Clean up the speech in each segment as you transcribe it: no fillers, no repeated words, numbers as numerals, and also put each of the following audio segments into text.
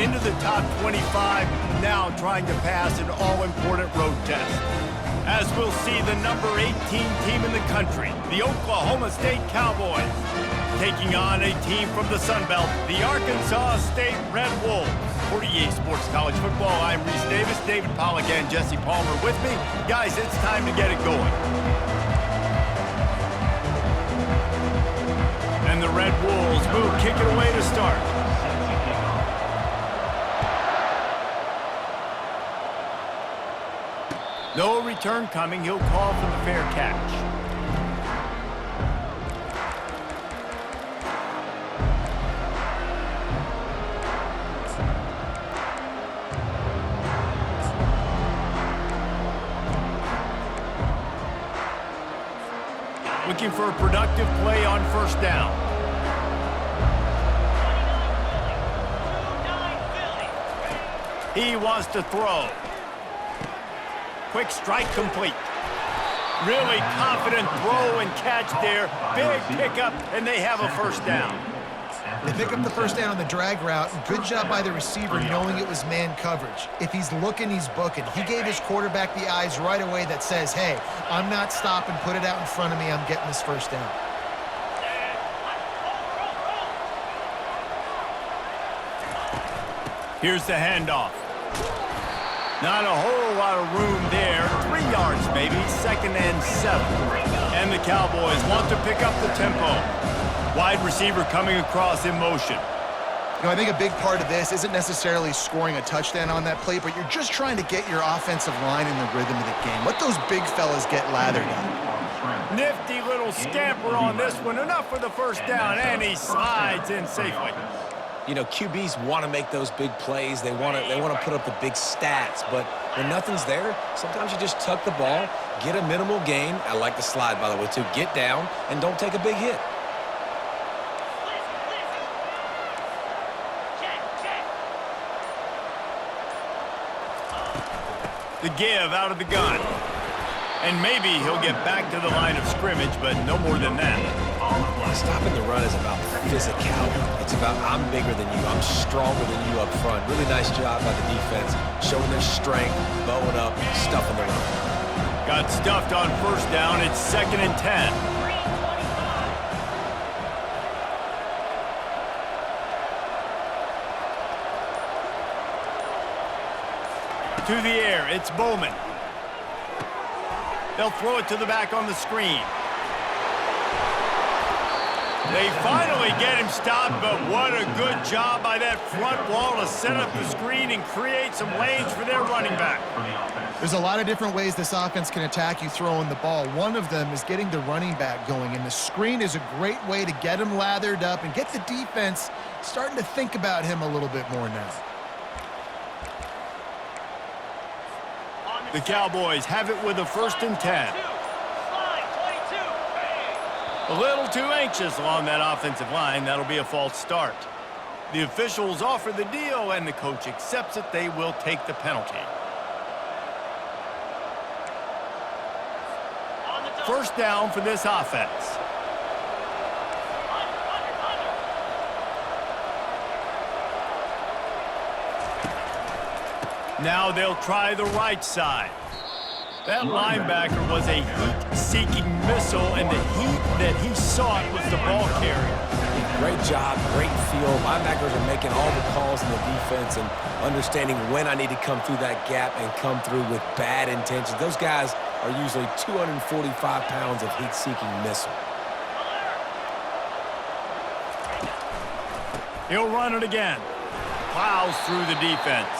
into the top 25, now trying to pass an all-important road test. As we'll see the number 18 team in the country, the Oklahoma State Cowboys, taking on a team from the Sun Belt, the Arkansas State Red Wolves. For EA Sports College Football, I'm Reese Davis, David Pollack, and Jesse Palmer with me. Guys, it's time to get it going. And the Red Wolves will kick it away to start. No return coming. He'll call for the fair catch. Looking for a productive play on first down. He wants to throw. Quick strike complete. Really confident throw and catch there. Big pickup, and they have a first down. They pick up the first down on the drag route. Good job by the receiver knowing it was man coverage. If he's looking, he's booking. He gave his quarterback the eyes right away that says, hey, I'm not stopping. Put it out in front of me. I'm getting this first down. Here's the handoff. Not a whole lot of room there. 3 yards maybe, 2nd and 7. And the Cowboys want to pick up the tempo. Wide receiver coming across in motion. You know, I think a big part of this isn't necessarily scoring a touchdown on that play, but you're just trying to get your offensive line in the rhythm of the game. Let those big fellas get lathered up. Nifty little scamper on this one. Enough for the first down, and he slides in safely. You know, QBs want to make those big plays. They want to put up the big stats. But when nothing's there, sometimes you just tuck the ball, get a minimal gain. I like the slide, by the way, too. Get down and don't take a big hit. The give out of the gun. And maybe he'll get back to the line of scrimmage, but no more than that. Stopping the run is about physicality. It's about I'm bigger than you. I'm stronger than you up front. Really nice job by the defense, showing their strength, bowing up, stuffing the run. Got stuffed on first down. It's 2nd and 10. To the air, it's Bowman. They'll throw it to the back on the screen. They finally get him stopped, but what a good job by that front wall to set up the screen and create some lanes for their running back. There's a lot of different ways this offense can attack you throwing the ball. One of them is getting the running back going, and the screen is a great way to get him lathered up and get the defense starting to think about him a little bit more now. The Cowboys have it with a 1st and 10. A little too anxious along that offensive line. That'll be a false start. The officials offer the deal, and the coach accepts it. They will take the penalty. First down for this offense. Now they'll try the right side. That linebacker was a heat-seeking missile, and the heat that he sought was the ball carrier. Great job, great feel. Linebackers are making all the calls in the defense and understanding when I need to come through that gap and come through with bad intentions. Those guys are usually 245 pounds of heat-seeking missile. He'll run it again. Plows through the defense.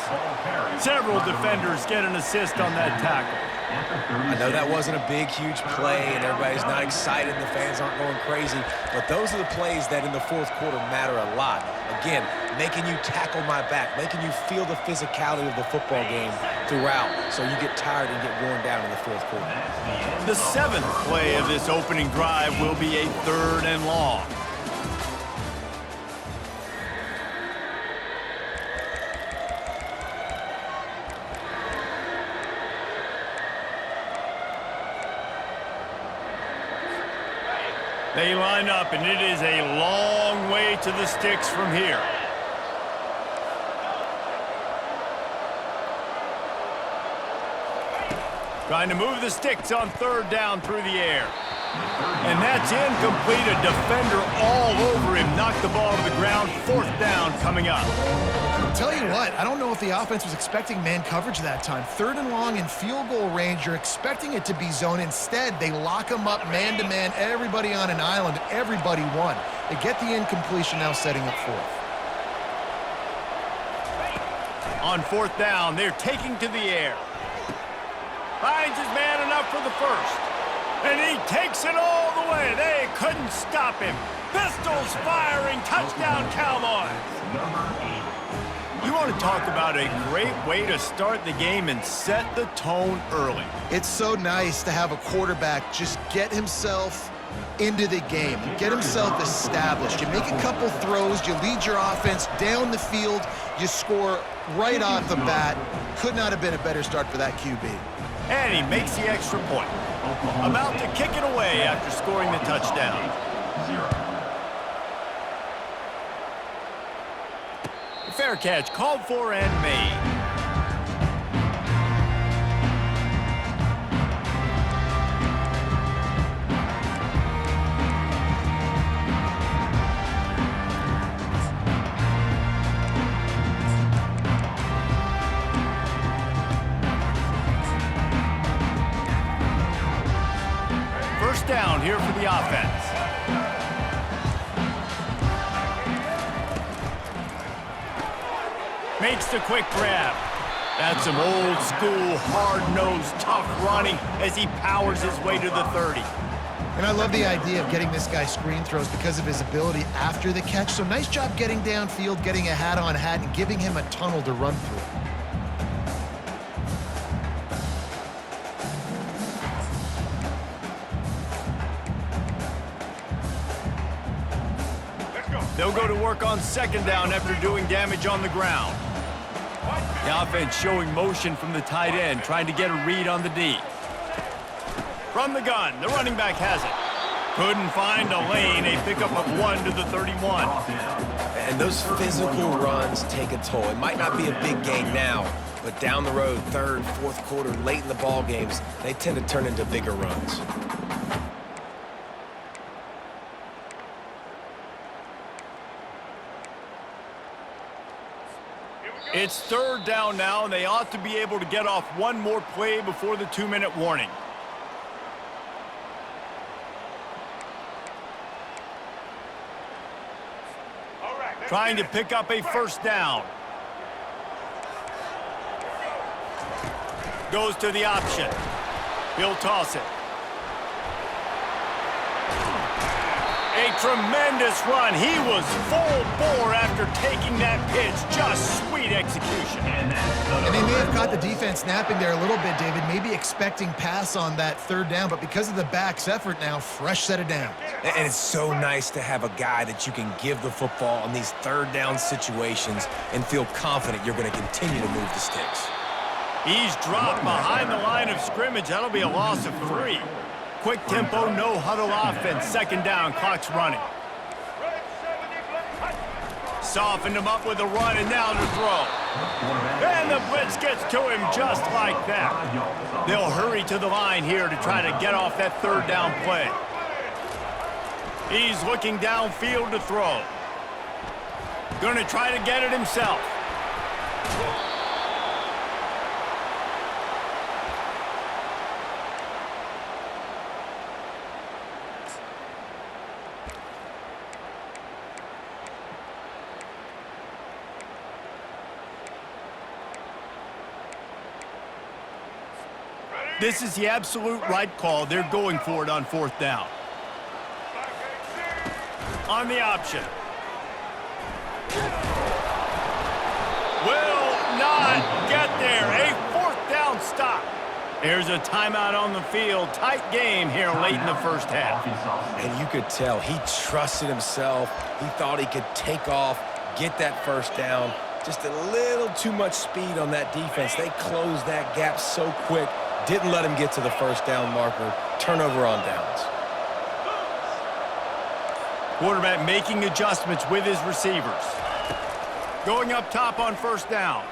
Several defenders get an assist on that tackle. I know that wasn't a big, huge play, and everybody's not excited, and the fans aren't going crazy, but those are the plays that in the fourth quarter matter a lot. Again, making you tackle my back, making you feel the physicality of the football game throughout, so you get tired and get worn down in the fourth quarter. The 7th play of this opening drive will be a 3rd and long. They line up, and it is a long way to the sticks from here. Trying to move the sticks on third down through the air. And that's incomplete. A defender all over him. Knocked the ball to the ground. Fourth down coming up. I'll tell you what, I don't know if the offense was expecting man coverage that time. Third and long in field goal range, you're expecting it to be zone. Instead, they lock them up man-to-man, everybody on an island, everybody won. They get the incompletion, now setting up fourth. On fourth down, they're taking to the air. Finds his man enough for the first. And he takes it all the way. They couldn't stop him. Pistols firing. Touchdown, Cowboys. You want to talk about a great way to start the game and set the tone early. It's so nice to have a quarterback just get himself into the game, get himself established. You make a couple throws, you lead your offense down the field, you score right off the bat. Could not have been a better start for that QB. And he makes the extra point. About to kick it away after scoring the touchdown. Fair catch called for and made. First down here for the offense. Makes the quick grab. That's some old school, hard-nosed, tough running as he powers his way to the 30. And I love the idea of getting this guy screen throws because of his ability after the catch. So nice job getting downfield, getting a hat-on hat, and giving him a tunnel to run through. They'll go to work on second down after doing damage on the ground. The offense showing motion from the tight end, trying to get a read on the D. From the gun, the running back has it. Couldn't find a lane, a pickup of 1 to the 31. And those physical runs take a toll. It might not be a big gain now, but down the road, third, fourth quarter, late in the ball games, they tend to turn into bigger runs. It's third down now, and they ought to be able to get off one more play before the 2-minute warning. Trying to pick up a first down. Goes to the option. He'll toss it. A tremendous run. He was full bore after taking that pitch. Just sweet execution. And they may have caught the defense snapping there a little bit, David, maybe expecting pass on that third down, but because of the back's effort now, fresh set of downs. And it's so nice to have a guy that you can give the football in these third down situations and feel confident you're going to continue to move the sticks. He's dropped behind the line of scrimmage. That'll be a loss of 3. Quick tempo, no huddle offense. Second down, clock's running. Softened him up with a run, and now to throw. And the blitz gets to him just like that. They'll hurry to the line here to try to get off that third down play. He's looking downfield to throw. Gonna try to get it himself. This is the absolute right call. They're going for it on fourth down. On the option. Will not get there. A fourth down stop. There's a timeout on the field. Tight game here late in the first half. And you could tell he trusted himself. He thought he could take off, get that first down. Just a little too much speed on that defense. They closed that gap so quick. Didn't let him get to the first down marker. Turnover on downs. Quarterback making adjustments with his receivers. Going up top on first down.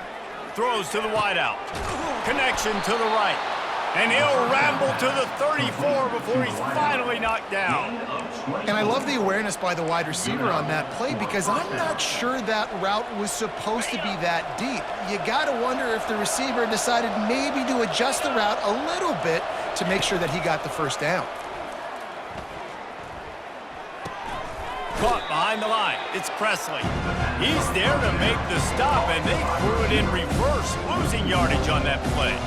Throws to the wideout. Connection to the right. And he'll ramble to the 34 before he's finally knocked down. And I love the awareness by the wide receiver on that play because I'm not sure that route was supposed to be that deep. You got to wonder if the receiver decided maybe to adjust the route a little bit to make sure that he got the first down. Caught behind the line. It's Presley. He's there to make the stop, and they threw it in reverse, losing yardage on that play.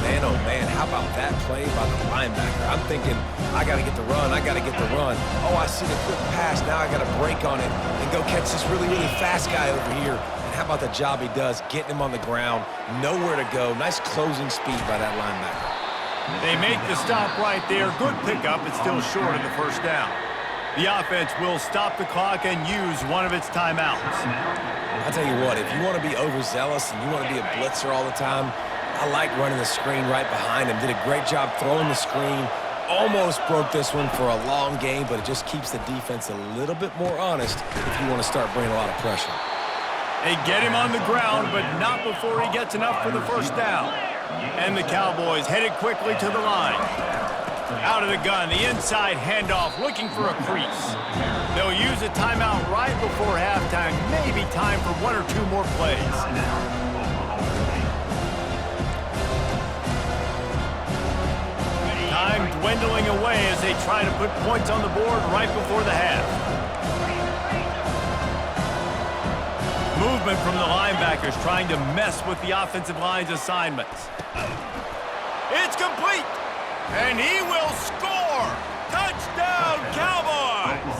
Man, oh man, how about that play by the linebacker? I'm thinking, I got to get the run, I got to get the run. Oh, I see the quick pass, now I got to break on it and go catch this really, really fast guy over here. And how about the job he does, getting him on the ground, nowhere to go. Nice closing speed by that linebacker. They make the stop right there. Good pickup, but still short of the first down. The offense will stop the clock and use one of its timeouts. I'll tell you what, if you want to be overzealous and you want to be a blitzer all the time, I like running the screen right behind him. Did a great job throwing the screen. Almost broke this one for a long game, but it just keeps the defense a little bit more honest if you want to start bringing a lot of pressure. They get him on the ground, but not before he gets enough for the first down. And the Cowboys headed quickly to the line. Out of the gun, the inside handoff, looking for a crease. They'll use a timeout right before halftime. Maybe time for one or two more plays. Time dwindling away as they try to put points on the board right before the half. Movement from the linebackers trying to mess with the offensive line's assignments. It's complete, and he will score! Touchdown, Cowboys!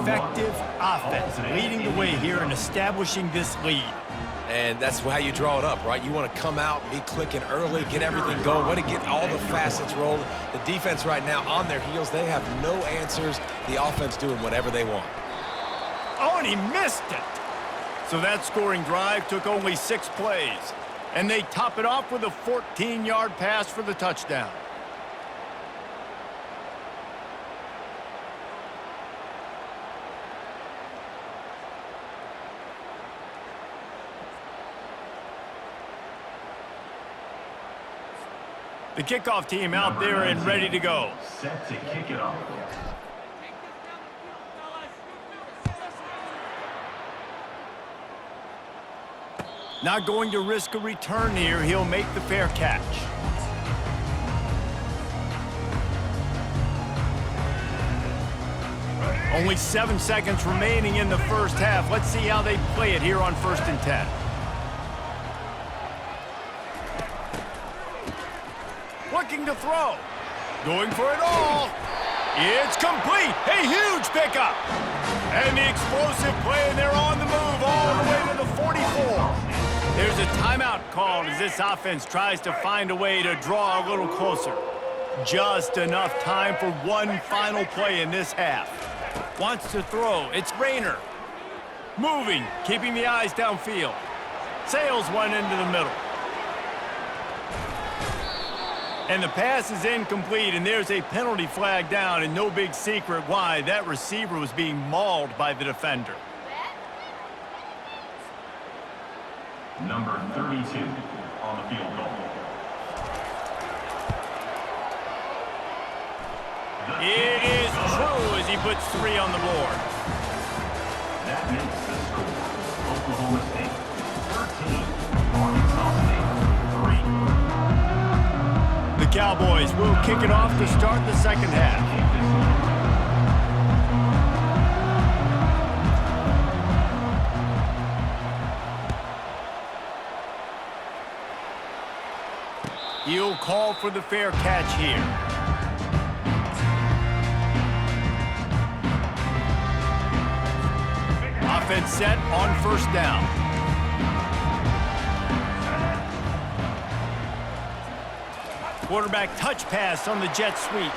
Effective offense leading the way here and establishing this lead. And that's how you draw it up, right? You want to come out, be clicking early, get everything going, want to get all the facets rolling. The defense right now on their heels, they have no answers. The offense doing whatever they want. Oh, and he missed it. So that scoring drive took only 6 plays. And they top it off with a 14-yard pass for the touchdown. The kickoff team out there and ready to go. Set to kick it off. Not going to risk a return here. He'll make the fair catch. Only 7 seconds remaining in the first half. Let's see how they play it here on 1st and 10. Looking to throw. Going for it all. It's complete. A huge pickup. And the explosive play, and they're on the move all the way to the 44. There's a timeout called as this offense tries to find a way to draw a little closer. Just enough time for one final play in this half. Wants to throw. It's Rayner. Moving, keeping the eyes downfield. Sails one into the middle. And the pass is incomplete, and there's a penalty flag down, and no big secret why. That receiver was being mauled by the defender. Number 32 on the field goal. It is true as he puts 3 on the board. That makes the score Oklahoma State 13, Arkansas State 3. The Cowboys will kick it off to start the second half. He'll call for the fair catch here. Offense set on 1st down. Quarterback touch pass on the jet sweep.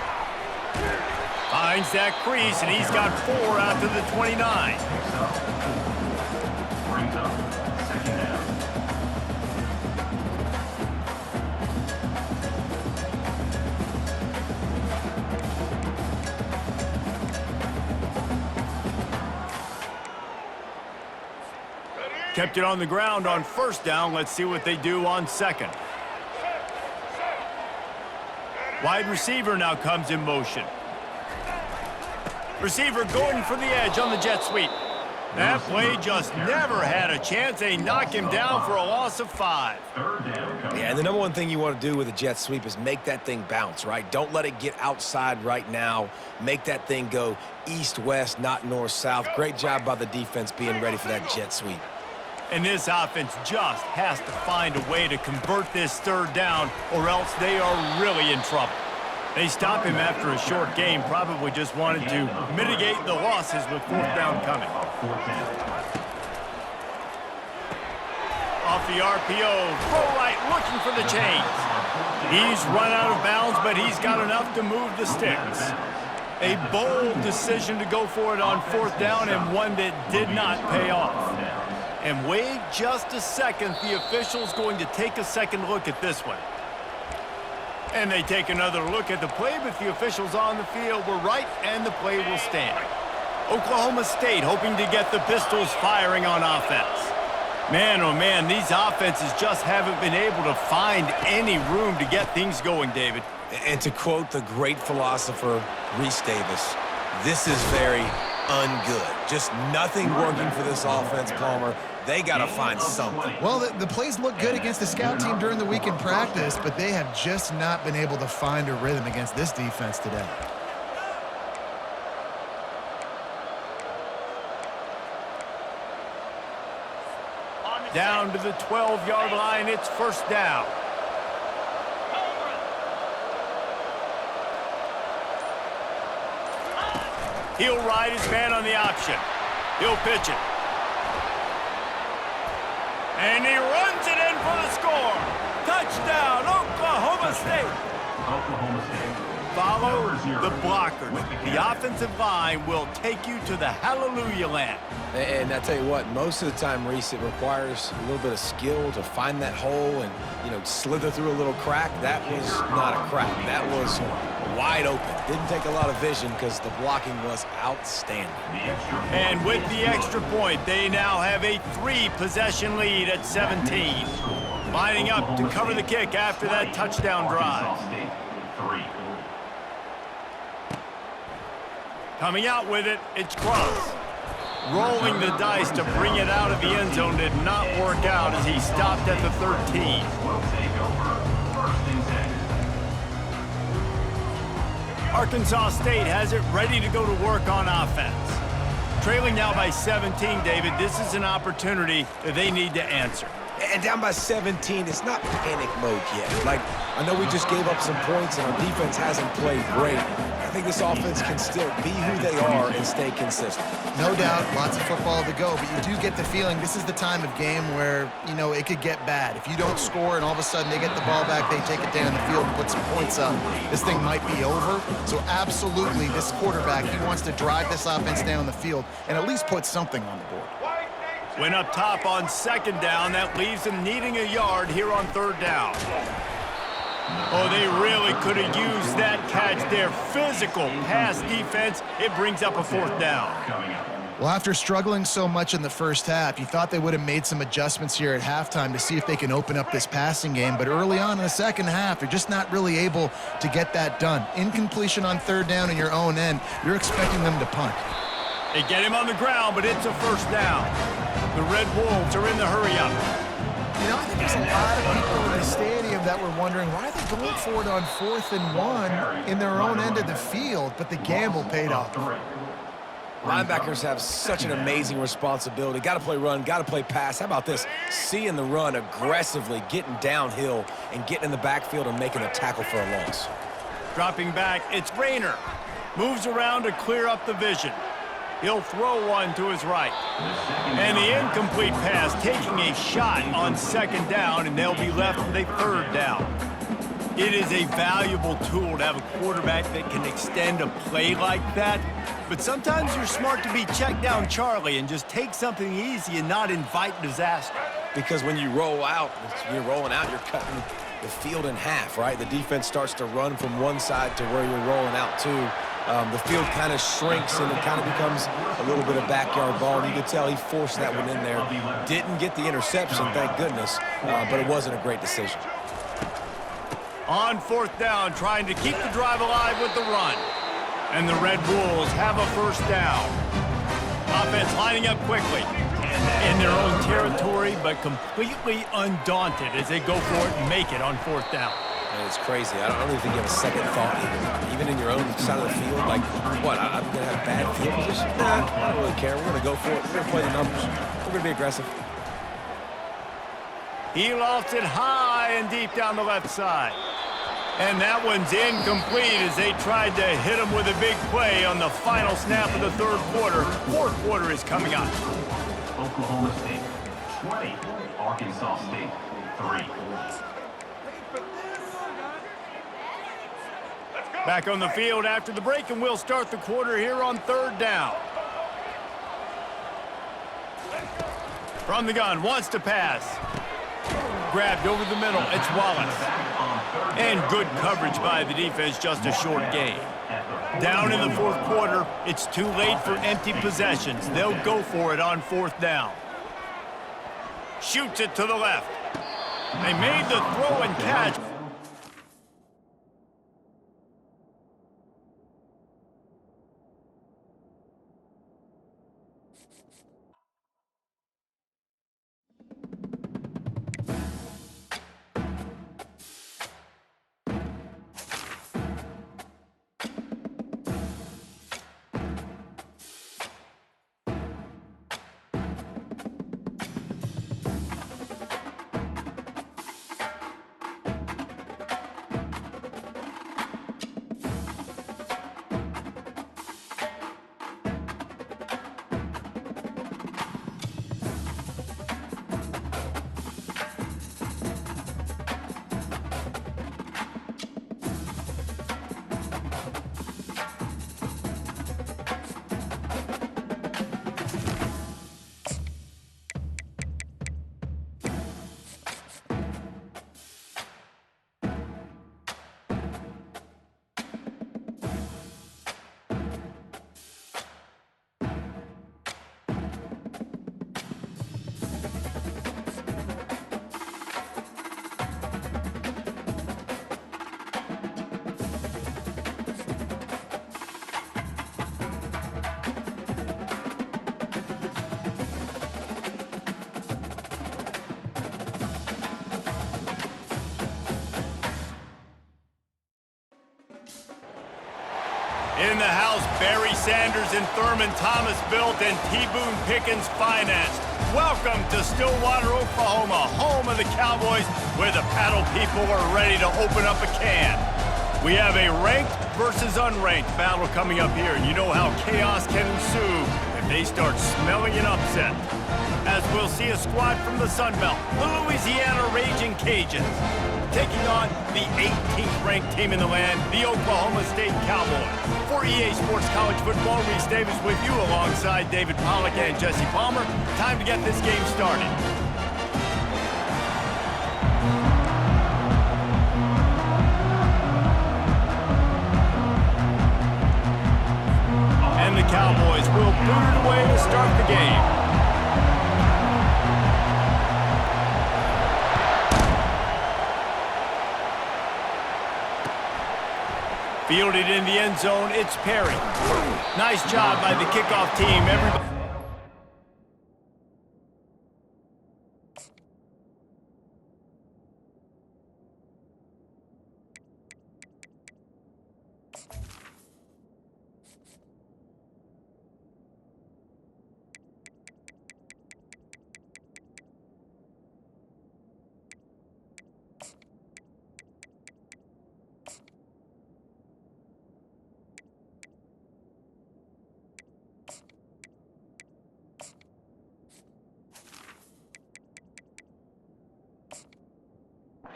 Finds that crease, and he's got 4 out to the 29. Brings up second down. Kept it on the ground on 1st down. Let's see what they do on 2nd. Wide receiver now comes in motion. Receiver going for the edge on the jet sweep. That play just never had a chance. They knock him down for a loss of 5. Yeah, and the number one thing you want to do with a jet sweep is make that thing bounce, right? Don't let it get outside right now. Make that thing go east-west, not north-south. Great job by the defense being ready for that jet sweep. And this offense just has to find a way to convert this third down, or else they are really in trouble. They stop him after a short game, probably just wanted to mitigate the losses with 4th down coming. Off the RPO, throw right, looking for the chains. He's run out of bounds, but he's got enough to move the sticks. A bold decision to go for it on 4th down, and one that did not pay off. And wait just a second, the official's going to take a second look at this one. And they take another look at the play, but the officials on the field were right, and the play will stand. Oklahoma State hoping to get the Pistols firing on offense. Man, oh man, these offenses just haven't been able to find any room to get things going, David. And to quote the great philosopher, Reese Davis, this is very ungood. Just nothing working for this offense, Palmer. They got to find something. Well, the plays look good against the scout team during the week in practice, but they have just not been able to find a rhythm against this defense today. Down to the 12-yard line, it's 1st down. He'll ride his man on the option. He'll pitch it. And he runs it in for the score. Touchdown, Oklahoma State. Oklahoma State. Follow the blockers. The offensive line will take you to the hallelujah land. And I tell you what, most of the time, Reese, it requires a little bit of skill to find that hole and, slither through a little crack. That was not a crack. That was wide open. Didn't take a lot of vision because the blocking was outstanding. And with the extra point, they now have a 3-possession lead at 17. Lining up to cover the kick after that touchdown drive. Coming out with it, it's Cross. Rolling the dice to bring it out of the end zone did not work out as he stopped at the 13. Arkansas State has it ready to go to work on offense. Trailing now by 17, David, this is an opportunity that they need to answer. And down by 17, it's not panic mode yet. Like, I know we just gave up some points and our defense hasn't played great. I think this offense can still be who they are and stay consistent. No doubt, lots of football to go, but you do get the feeling this is the time of game where, it could get bad. If you don't score and all of a sudden they get the ball back, they take it down the field and put some points up, this thing might be over. So absolutely, this quarterback, he wants to drive this offense down the field and at least put something on the board. Went up top on 2nd down. That leaves them needing a yard here on 3rd down. Oh, they really could have used that catch there. Physical pass defense. It brings up a 4th down. Well, after struggling so much in the first half, you thought they would have made some adjustments here at halftime to see if they can open up this passing game. But early on in the second half, they're just not really able to get that done. Incompletion on 3rd down in your own end, you're expecting them to punt. They get him on the ground, but it's a 1st down. The Red Wolves are in the hurry-up. I think there's a lot of people in the stadium that were wondering, why are they going for it on 4th and 1 in their own end of the field? But the gamble paid off. Linebackers have such an amazing responsibility. Got to play run, got to play pass. How about this? Seeing the run aggressively, getting downhill, and getting in the backfield and making a tackle for a loss. Dropping back, it's Rayner. Moves around to clear up the vision. He'll throw one to his right. And the incomplete pass taking a shot on 2nd down, and they'll be left with a 3rd down. It is a valuable tool to have a quarterback that can extend a play like that. But sometimes you're smart to be check down Charlie and just take something easy and not invite disaster. Because when you roll out, when you're rolling out, you're cutting the field in half, right? The defense starts to run from one side to where you're rolling out to. The field kind of shrinks and it kind of becomes a little bit of backyard ball. And you could tell he forced that one in there. Didn't get the interception, thank goodness, but it wasn't a great decision. On fourth down, trying to keep the drive alive with the run. And the Red Bulls have a first down. Offense lining up quickly in their own territory, but completely undaunted as they go for it and make it on fourth down. Man, it's crazy. I don't even think you have a second thought even in your own side of the field. Like, what, I'm going to have bad field position? Nah, I don't really care. We're going to go for it. We're going to play the numbers. We're going to be aggressive. He lofts it high and deep down the left side. And that one's incomplete as they tried to hit him with a big play on the final snap of the third quarter. Fourth quarter is coming up. Oklahoma State 20, Arkansas State 3. Back on the field after the break, and we'll start the quarter here on third down. From the gun, wants to pass. Grabbed over the middle, it's Wallace. And good coverage by the defense, just a short gain. Down in the fourth quarter, it's too late for empty possessions. They'll go for it on fourth down. Shoots it to the left. They made the throw and catch. In the house, Barry Sanders and Thurman Thomas built and T. Boone Pickens financed. Welcome to Stillwater, Oklahoma, home of the Cowboys, where the paddle people are ready to open up a can. We have a ranked versus unranked battle coming up here, and you know how chaos can ensue if they start smelling an upset. As we'll see a squad from the Sun Belt, the Louisiana Raging Cajuns, taking on the 18th ranked team in the land, the Oklahoma State Cowboys. For EA Sports College Football, Reese Davis with you alongside David Pollack and Jesse Palmer. Time to get this game started. And the Cowboys will boot it away to start the game. Fielded in the end zone, it's Perry. Nice job by the kickoff team. Everybody.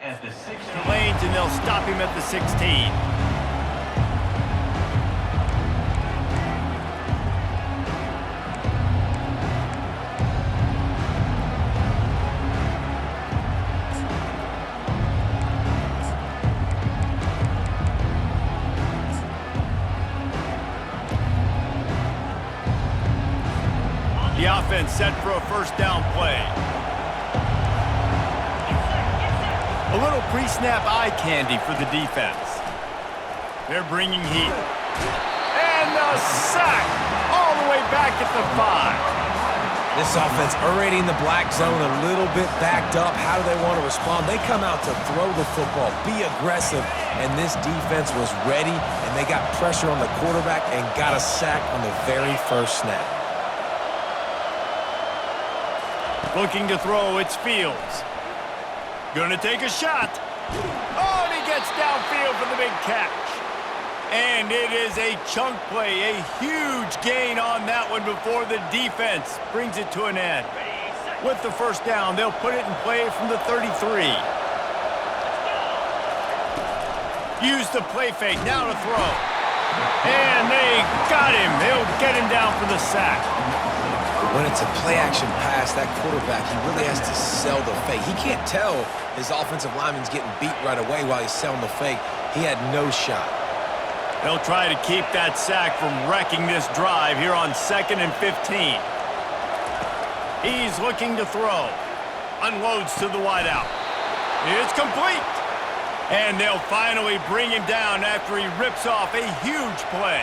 At the 16. Lanes, and they'll stop him at the 16. The offense set for a first down play. A A little pre-snap eye candy for the defense. They're bringing heat. And a sack all the way back at the 5. This offense already in the black zone, a little bit backed up. How do they want to respond? They come out to throw the football, be aggressive, and this defense was ready, and they got pressure on the quarterback and got a sack on the very first snap. Looking to throw, it's Fields. Gonna take a shot. Oh, and he gets downfield for the big catch. And it is a chunk play, a huge gain on that one before the defense brings it to an end. With the first down, they'll put it in play from the 33. Use the play fake, now to throw. And they got him. They'll get him down for the sack. When it's a play-action pass, that quarterback, he really has to sell the fake. He can't tell his offensive lineman's getting beat right away while he's selling the fake. He had no shot. They'll try to keep that sack from wrecking this drive here on 2nd and 15. He's looking to throw. Unloads to the wideout. It's complete. And they'll finally bring him down after he rips off a huge play.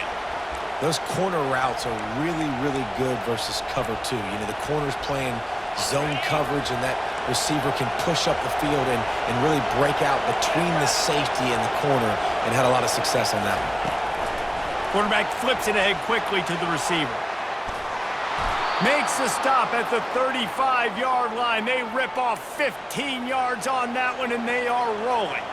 Those corner routes are really, really good versus cover 2. You know, the corner's playing zone coverage, and that receiver can push up the field and really break out between the safety and the corner, and had a lot of success on that one. Quarterback flips it ahead quickly to the receiver. Makes the stop at the 35-yard line. They rip off 15 yards on that one, and they are rolling.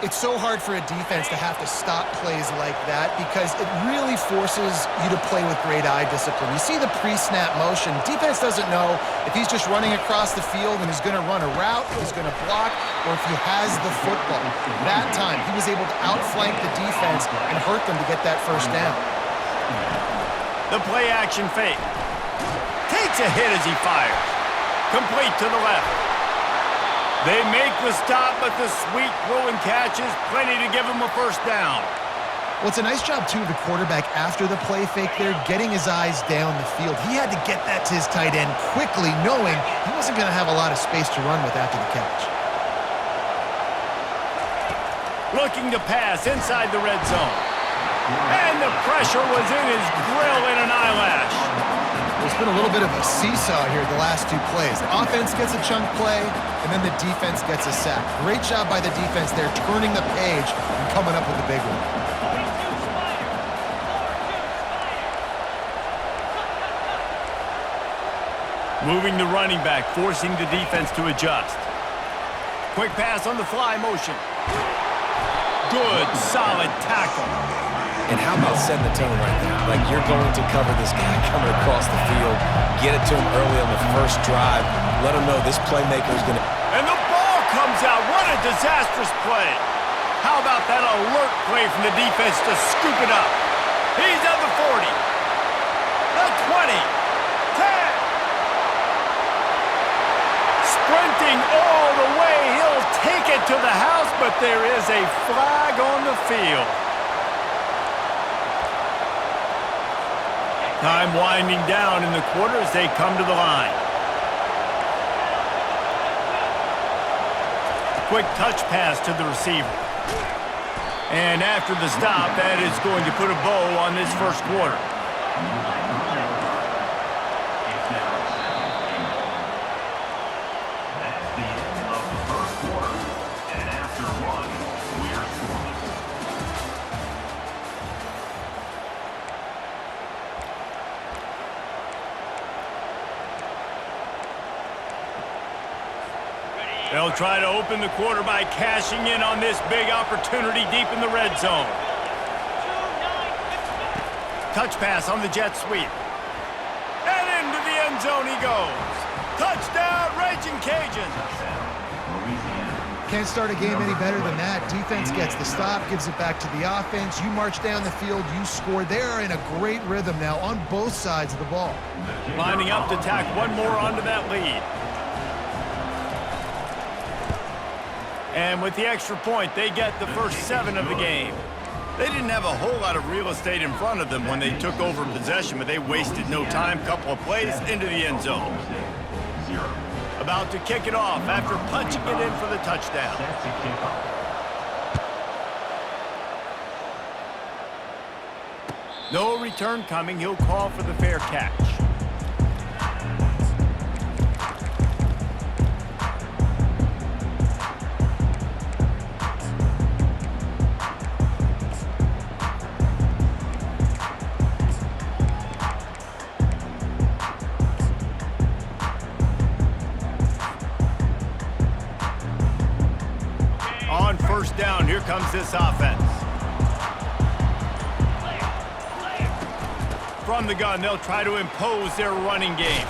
It's so hard for a defense to have to stop plays like that because it really forces you to play with great eye discipline. You see the pre-snap motion. Defense doesn't know if he's just running across the field and he's going to run a route, or he's going to block, or if he has the football. That time, he was able to outflank the defense and hurt them to get that first down. The play-action fake. Takes a hit as he fires. Complete to the left. They make the stop, but the sweet throw and catch is plenty to give him a first down. Well, it's a nice job, too, of the quarterback after the play fake there, getting his eyes down the field. He had to get that to his tight end quickly, knowing he wasn't going to have a lot of space to run with after the catch. Looking to pass inside the red zone. And the pressure was in his grill in an eyelash. There's been a little bit of a seesaw here the last 2 plays. The offense gets a chunk play, and then the defense gets a sack. Great job by the defense there, turning the page and coming up with the big one. Moving the running back, forcing the defense to adjust. Quick pass on the fly motion. Good, solid tackle. And how about setting the tone right there? Like, you're going to cover this guy coming across the field, get it to him early on the first drive, let him know this playmaker is going to... And the ball comes out. What a disastrous play. How about that alert play from the defense to scoop it up? He's at the 40, the 20, 10. Sprinting all the way. He'll take it to the house, but there is a flag on the field. Time winding down in the quarter as they come to the line. Quick touch pass to the receiver. And after the stop, that is going to put a bow on this first quarter. That's the end of the first quarter. And after one, we're scoreless. They'll try to open the quarter by cashing in on this big opportunity deep in the red zone. Touch pass on the jet sweep. And into the end zone he goes. Touchdown, Raging Cajuns. Can't start a game any better than that. Defense gets the stop, gives it back to the offense. You march down the field, you score. They're in a great rhythm now on both sides of the ball. Lining up to tack one more onto that lead. And with the extra point, they get the first 7 of the game. They didn't have a whole lot of real estate in front of them when they took over possession, but they wasted no time. Couple of plays into the end zone. A About to kick it off after punching it in for the touchdown. Set to kick off. No return coming. He'll call for the fair catch. On first down, here comes this offense. From the gun, they'll try to impose their running game.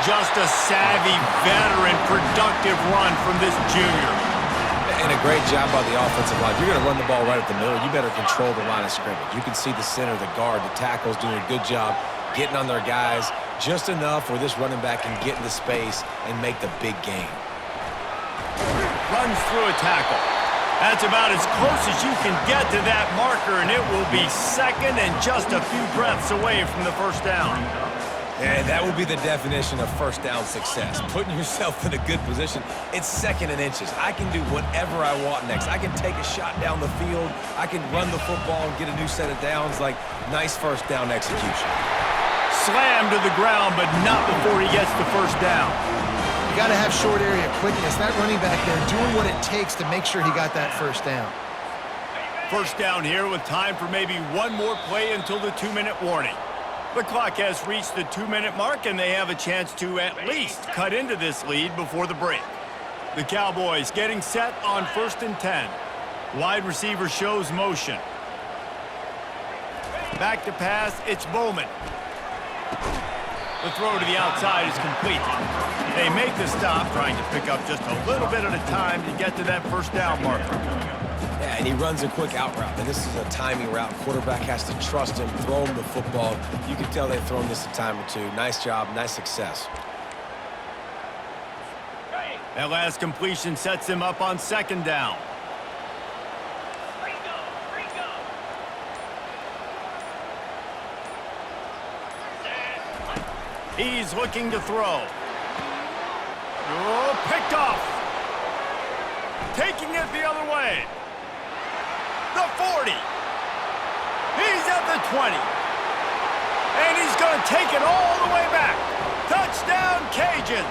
Just a savvy, veteran, productive run from this junior. And a great job by the offensive line. If you're going to run the ball right at the middle, you better control the line of scrimmage. You can see the center, the guard, the tackles doing a good job getting on their guys just enough where this running back can get into space and make the big game. Runs through a tackle. That's about as close as you can get to that marker, and it will be second and just a few breaths away from the first down. And that will be the definition of first down success. Putting yourself in a good position. It's second and inches. I can do whatever I want next. I can take a shot down the field. I can run the football and get a new set of downs. Like, nice first down execution. Slammed to the ground, but not before he gets the first down. You got to have short area quickness. That running back there doing what it takes to make sure he got that first down. First down here with time for maybe one more play until the 2-minute warning. The clock has reached the 2-minute mark, and they have a chance to at least cut into this lead before the break. The Cowboys getting set on 1st and 10. Wide receiver shows motion. Back to pass, it's Bowman. The throw to the outside is complete. They make the stop, trying to pick up just a little bit at a time to get to that first down marker. Yeah, and he runs a quick out route. And this is a timing route. Quarterback has to trust him, throw him the football. You can tell they've thrown this a time or two. Nice job, nice success. That last completion sets him up on 2nd down. He's looking to throw. Oh, picked off. Taking it the other way. The 40. He's at the 20. And he's going to take it all the way back. Touchdown, Cajuns.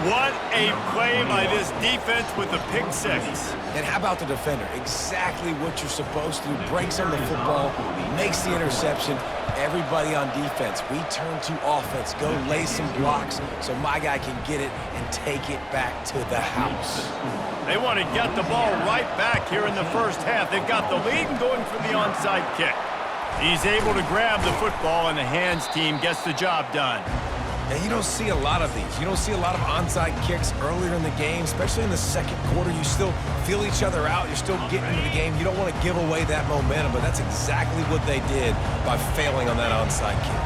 What a play by this defense with the pick six. And how about the defender? Exactly what you're supposed to do. Breaks on the football, makes the interception. Everybody on defense, we turn to offense. Go lay some blocks so my guy can get it and take it back to the house. They want to get the ball right back here in the first half. They've got the lead and going for the onside kick. He's able to grab the football, and the hands team gets the job done. And you don't see a lot of these. You don't see a lot of onside kicks earlier in the game, especially in the second quarter. You still feel each other out. You're still getting into the game. You don't want to give away that momentum, but that's exactly what they did by failing on that onside kick.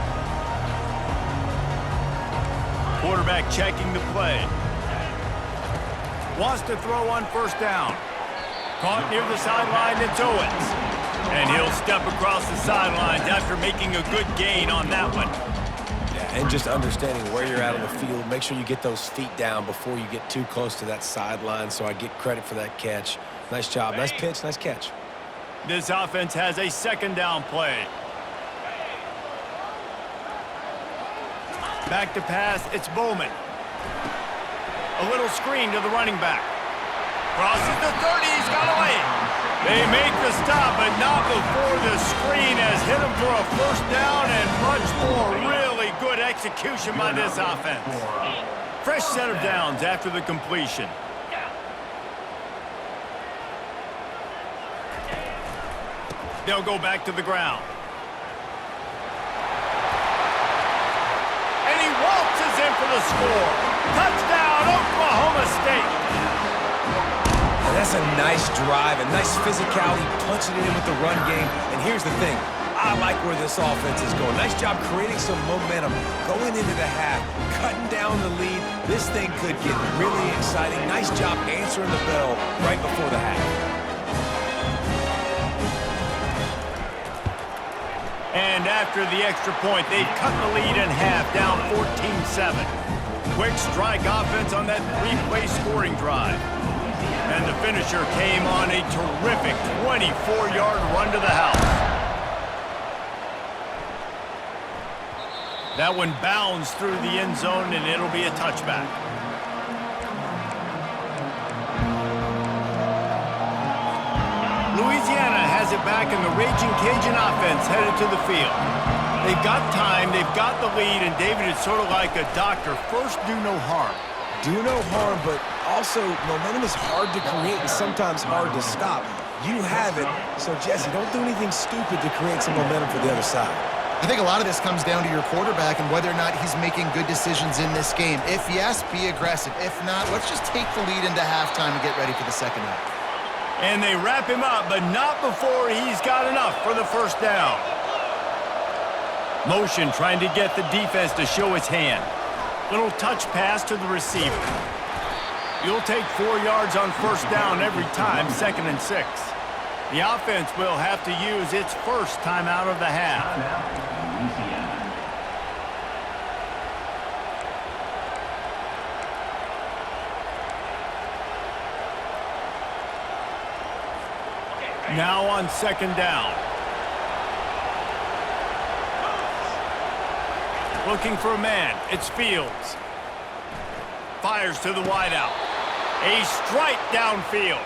Quarterback checking the play. Wants to throw on first down. Caught near the sideline, it's Owens. And he'll step across the sidelines after making a good gain on that one. And just understanding where you're at on the field, make sure you get those feet down before you get too close to that sideline, so I get credit for that catch. Nice job, nice pitch, nice catch. This offense has a 2nd down play. Back to pass, it's Bowman. A little screen to the running back. Crosses the 30, he's got away. They make the stop, but not before the screen has hit him for a first down and much more. Really good execution by this offense. Fresh set of downs after the completion. They'll go back to the ground. And he waltzes in for the score. Touchdown, Oklahoma State. And that's a nice drive, a nice physicality, punching it in with the run game. And here's the thing. I like where this offense is going. Nice job creating some momentum going into the half, cutting down the lead. This thing could get really exciting. Nice job answering the bell right before the half. And after the extra point, they've cut the lead in half, down 14-7. Quick strike offense on that three-play scoring drive. And the finisher came on a terrific 24-yard run to the house. That one bounds through the end zone, and it'll be a touchback. Louisiana has it back, and the Raging Cajun offense headed to the field. They've got time, they've got the lead, and David, it's sort of like a doctor. First, do no harm. Do no harm, but also momentum is hard to create and sometimes hard to stop. You have it, so Jesse, don't do anything stupid to create some momentum for the other side. I think a lot of this comes down to your quarterback and whether or not he's making good decisions in this game. If yes, be aggressive. If not, let's just take the lead into halftime and get ready for the second half. And they wrap him up, but not before he's got enough for the first down. Motion trying to get the defense to show its hand. Little touch pass to the receiver. You'll take 4 yards on first down every time, 2nd and 6. The offense will have to use its first timeout of the half. Now on 2nd down. Looking for a man. It's Fields. Fires to the wideout. A strike downfield.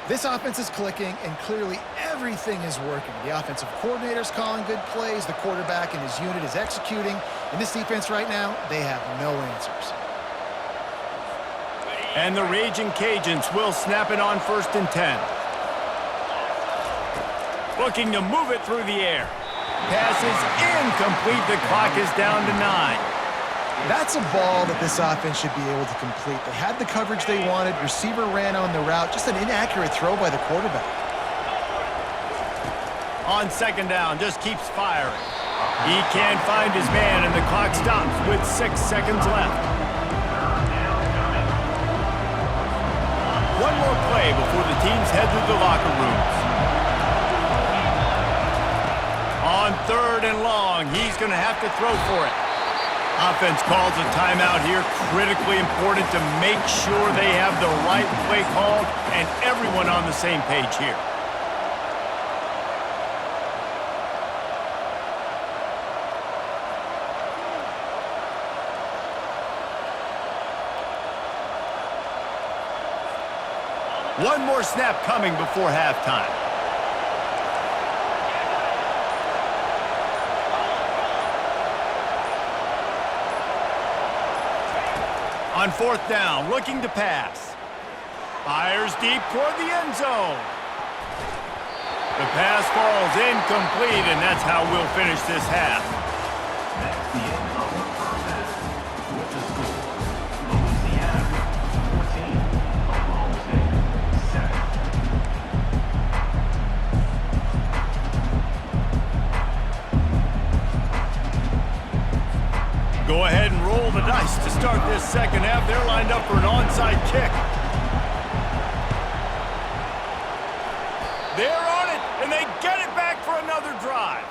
This offense is clicking, and clearly everything is working. The offensive coordinator's calling good plays. The quarterback and his unit is executing. In this defense right now, they have no answers. And the Raging Cajuns will snap it on 1st and 10. Looking to move it through the air. Pass is incomplete. The clock is down to 9. That's a ball that this offense should be able to complete. They had the coverage they wanted. Receiver ran on the route. Just an inaccurate throw by the quarterback. On 2nd down, just keeps firing. He can't find his man, and the clock stops with 6 seconds left. One more play before the teams head to the locker rooms. On 3rd and long, he's going to have to throw for it. Offense calls a timeout here. Critically important to make sure they have the right play called and everyone on the same page here. One more snap coming before halftime. On 4th down, looking to pass. Fires deep toward the end zone. The pass falls incomplete, and that's how we'll finish this half. That's the end of the first half. With the score, Louisiana 14, Oklahoma State 7. Go ahead and roll the dice to start this second half. They're lined up for an onside kick. They're on it, and they get it back for another drive.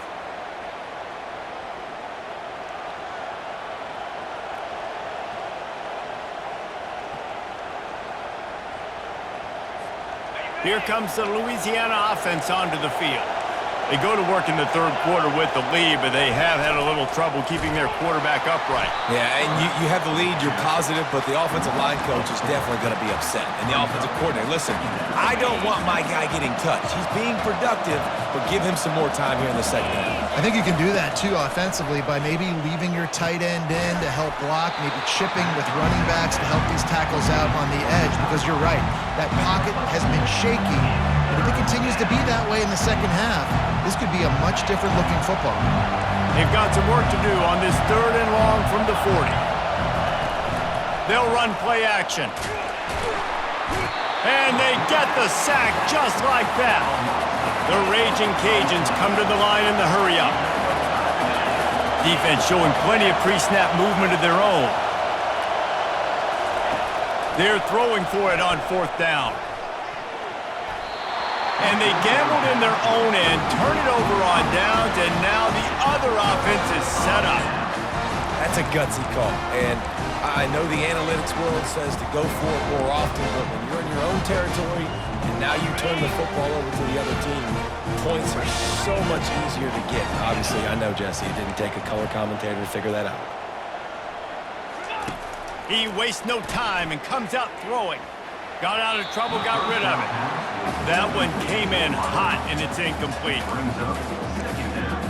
Here comes the Louisiana offense onto the field. They go to work in the 3rd quarter with the lead, but they have had a little trouble keeping their quarterback upright. Yeah, and you have the lead, you're positive, but the offensive line coach is definitely going to be upset. And the offensive coordinator, listen, I don't want my guy getting touched. He's being productive, but give him some more time here in the second half. I think you can do that, too, offensively, by maybe leaving your tight end in to help block, maybe chipping with running backs to help these tackles out on the edge, because you're right, that pocket has been shaky. But if it continues to be that way in the second half, this could be a much different looking football. They've got some work to do on this 3rd and long from the 40. They'll run play action. And they get the sack just like that. The Raging Cajuns come to the line in the hurry-up. Defense showing plenty of pre-snap movement of their own. They're throwing for it on 4th down. And they gambled in their own end, turn it over on downs, and now the other offense is set up. That's a gutsy call, and I know the analytics world says to go for it more often, but when you're in your own territory and now you turn the football over to the other team, points are so much easier to get. Obviously, I know, Jesse, it didn't take a color commentator to figure that out. He wastes no time and comes out throwing. Got out of trouble, got rid of it. That one came in hot, and it's incomplete. Brings up second down.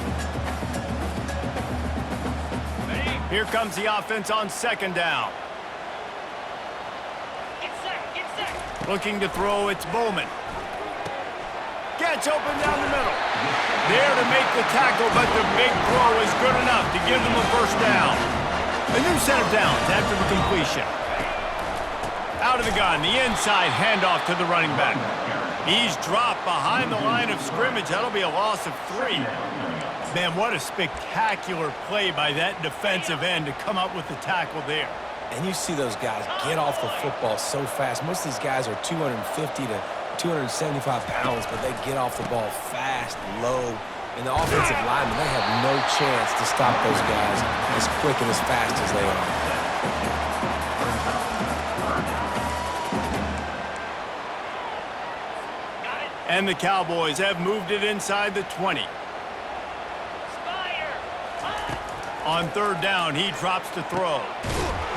Here comes the offense on second down. Get set. Looking to throw, it's Bowman. Gets open down the middle. There to make the tackle, but the big throw is good enough to give them a first down. A new set of downs after the completion. Out of the gun, the inside handoff to the running back. He's dropped behind the line of scrimmage. That'll be a loss of 3. Man, what a spectacular play by that defensive end to come up with the tackle there. And you see those guys get off the football so fast. Most of these guys are 250 to 275 pounds, but they get off the ball fast, low. And the offensive linemen, they have no chance to stop those guys as quick and as fast as they are. And the Cowboys have moved it inside the 20. On third down, he drops to throw.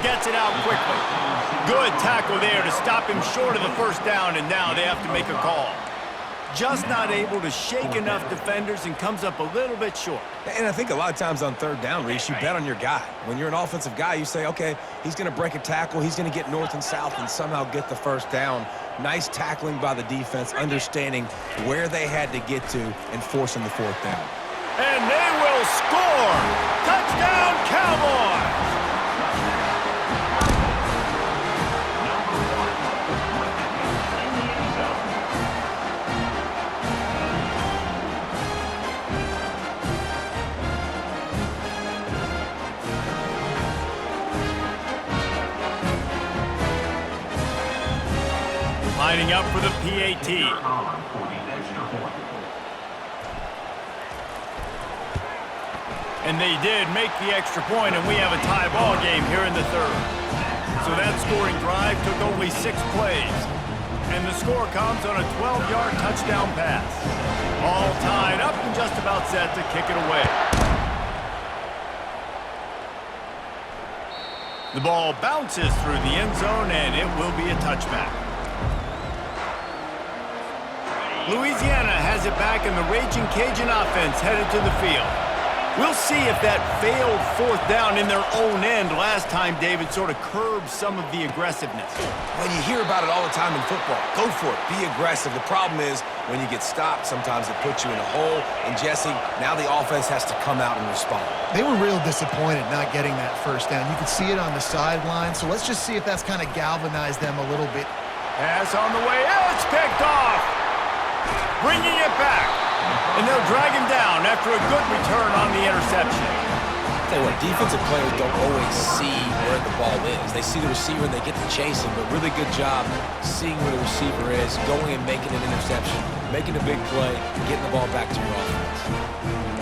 Gets it out quickly. Good tackle there to stop him short of the first down, and now they have to make a call. Just not able to shake enough defenders and comes up a little bit short. And I think a lot of times on third down, Reese, you bet on your guy. When you're an offensive guy, you say, okay, he's going to break a tackle, he's going to get north and south and somehow get the first down. Nice tackling by the defense, understanding where they had to get to and forcing the fourth down. And they will score! Touchdown, Cowboys! Lining up for the PAT. On for the extra point. And they did make the extra point, and we have a tie ball game here in the third. So that scoring drive took only 6 plays. And the score comes on a 12-yard touchdown pass. All tied up and just about set to kick it away. The ball bounces through the end zone, and it will be a touchback. Louisiana has it back, and the Raging Cajun offense headed to the field. We'll see if that failed fourth down in their own end last time, David, sort of curbed some of the aggressiveness. When you hear about it all the time in football, go for it, be aggressive. The problem is when you get stopped, sometimes it puts you in a hole. And Jesse, now the offense has to come out and respond. They were real disappointed not getting that first down. You could see it on the sideline, so let's just see if that's kind of galvanized them a little bit. Pass on the way, it's picked off! Bringing it back, and they'll drag him down after a good return on the interception. Tell you what, defensive players don't always see where the ball is. They see the receiver and they get to chase him, but really good job seeing where the receiver is, going and making an interception, making a big play, getting the ball back to your offense.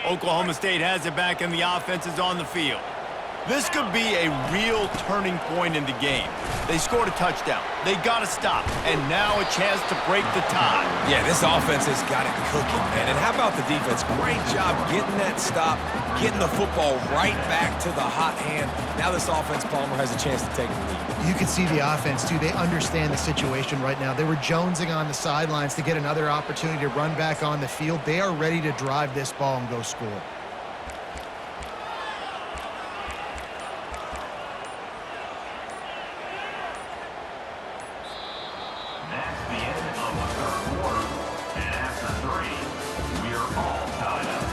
Oklahoma State has it back, and the offense is on the field. This could be a real turning point in the game. They scored a touchdown. They got to stop, and now a chance to break the tie. Yeah, this offense has got it cooking, man. And how about the defense? Great job getting that stop, getting the football right back to the hot hand. Now this offense, Palmer, has a chance to take the lead. You can see the offense, too. They understand the situation right now. They were jonesing on the sidelines to get another opportunity to run back on the field. They are ready to drive this ball and go score. That's the end of the third quarter. And after 3, we're all tied up.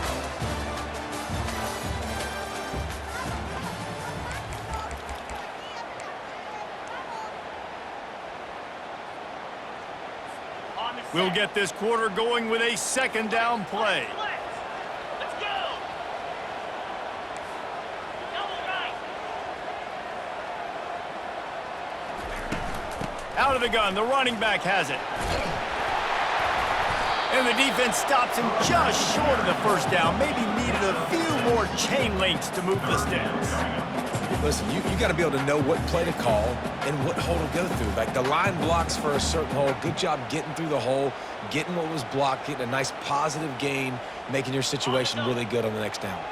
We'll get this quarter going with a second down play. Out of the gun, the running back has it. And the defense stops him just short of the first down. Maybe needed a few more chain links to move the sticks. Listen, you got to be able to know what play to call and what hole to go through. Like the line blocks for a certain hole. Good job getting through the hole, getting what was blocked, getting a nice positive gain, making your situation really good on the next down.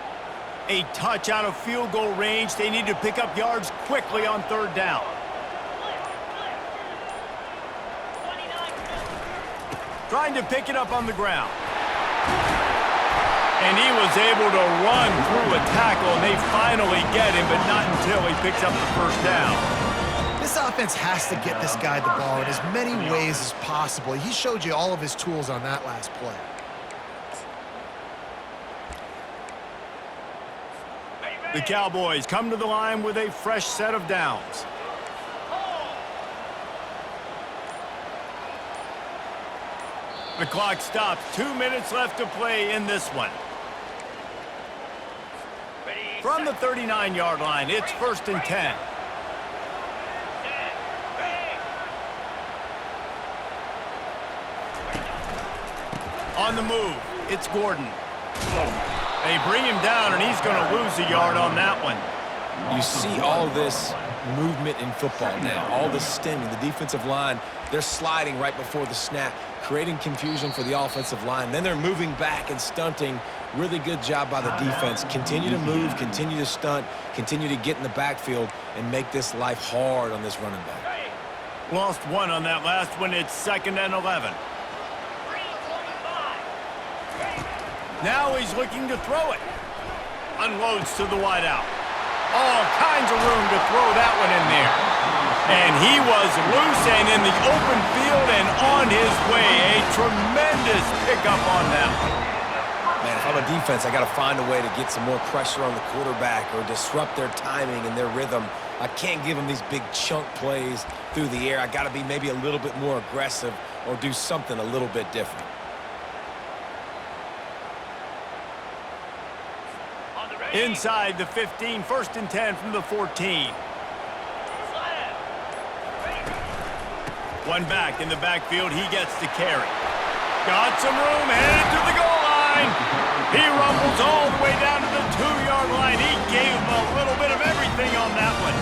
A touch out of field goal range. They need to pick up yards quickly on third down. Trying to pick it up on the ground. And he was able to run through a tackle, and they finally get him, but not until he picks up the first down. This offense has to get this guy the ball in as many ways as possible. He showed you all of his tools on that last play. The Cowboys come to the line with a fresh set of downs. The clock stops. 2 minutes left to play in this one. From the 39-yard line, it's 1st and 10. On the move, it's Gordon. They bring him down, and he's going to lose a yard on that one. You see all this movement in football now, all the stemming. The defensive line, they're sliding right before the snap, creating confusion for the offensive line. Then they're moving back and stunting. Really good job by the defense. Continue to move, continue to stunt, continue to get in the backfield and make this life hard on this running back. Lost one on that last one. It's 2nd and 11. Now he's looking to throw it. Unloads to the wideout. All kinds of room to throw that one in there. And he was loose and in the open field and on his way. A tremendous pickup on that one. Man, if I'm a defense, I got to find a way to get some more pressure on the quarterback or disrupt their timing and their rhythm. I can't give them these big chunk plays through the air. I got to be maybe a little bit more aggressive or do something a little bit different. Inside the 15, 1st and 10 from the 14. One back in the backfield, he gets to carry. Got some room, headed to the goal line. He rumbles all the way down to the 2-yard line. He gave him a little bit of everything on that one.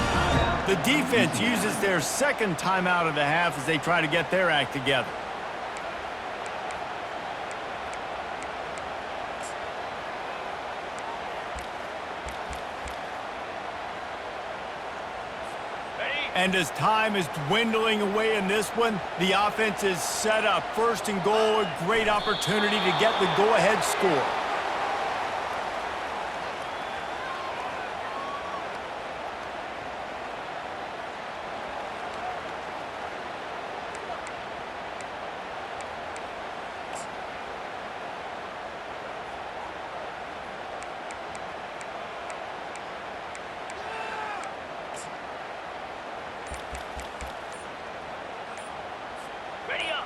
The defense uses their second timeout of the half as they try to get their act together. And as time is dwindling away in this one, the offense is set up. 1st and goal, a great opportunity to get the go-ahead score.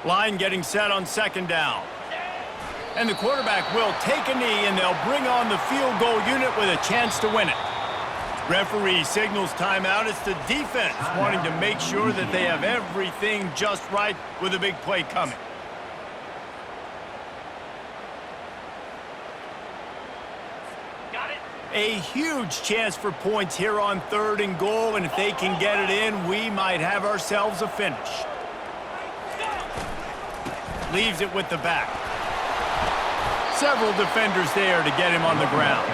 Line getting set on 2nd down. And the quarterback will take a knee, and they'll bring on the field goal unit with a chance to win it. Referee signals timeout. It's the defense wanting to make sure that they have everything just right with a big play coming. Got it. A huge chance for points here on 3rd and goal, and if they can get it in, we might have ourselves a finish. Leaves it with the back. Several defenders there to get him on the ground.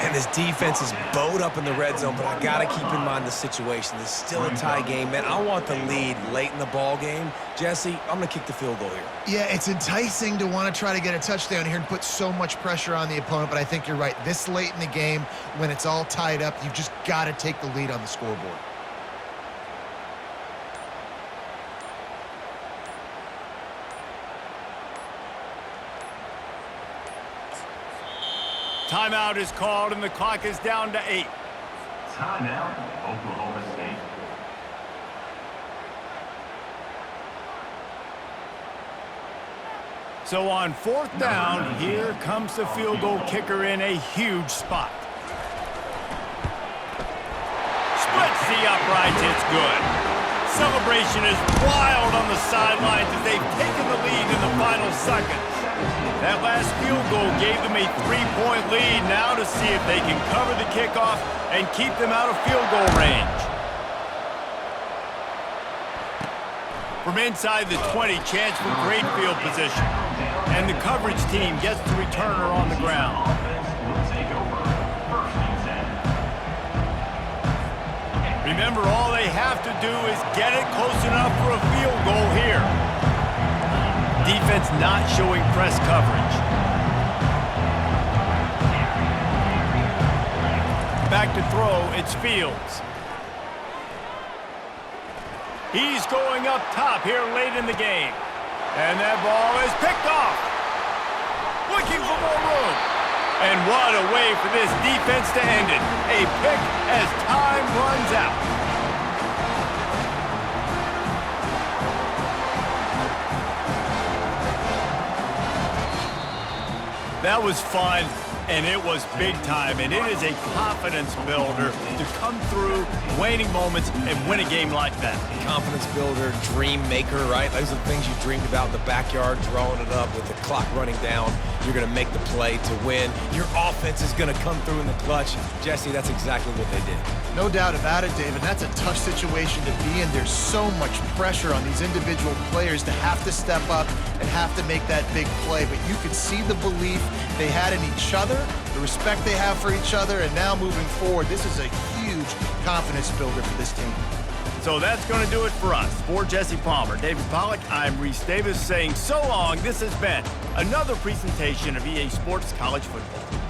And this defense is bowed up in the red zone, but I got to keep in mind the situation. It's still a tie game, man. I want the lead late in the ball game. Jesse, I'm going to kick the field goal here. Yeah, it's enticing to want to try to get a touchdown here and put so much pressure on the opponent, but I think you're right. This late in the game, when it's all tied up, you've just got to take the lead on the scoreboard. Timeout is called, and the clock is down to 8. Timeout, Oklahoma State. So on 4th down, here comes the field goal kicker in a huge spot. Splits the uprights, it's good. Celebration is wild on the sidelines as they've taken the lead in the final seconds. That last field goal gave them a 3-point lead. Now to see if they can cover the kickoff and keep them out of field goal range. From inside the 20, chance for great field position. And the coverage team gets the returner on the ground. Remember, all they have to do is get it close enough for a field goal here. Defense not showing press coverage. Back to throw, it's Fields. He's going up top here late in the game. And that ball is picked off. Looking for more room. And what a way for this defense to end it. A pick as time runs out. That was fun, and it was big time, and it is a confidence builder to come through waning moments and win a game like that. Confidence builder, dream maker, right? Those are the things you dreamed about in the backyard, drawing it up with the clock running down. You're going to make the play to win. Your offense is going to come through in the clutch. Jesse, that's exactly what they did. No doubt about it, David. That's a tough situation to be in. There's so much pressure on these individual players to have to step up and have to make that big play. But you could see the belief they had in each other, the respect they have for each other, and now moving forward, this is a huge confidence builder for this team. So that's going to do it for us. For Jesse Palmer, David Pollack, I'm Reese Davis saying so long. This has been another presentation of EA Sports College Football.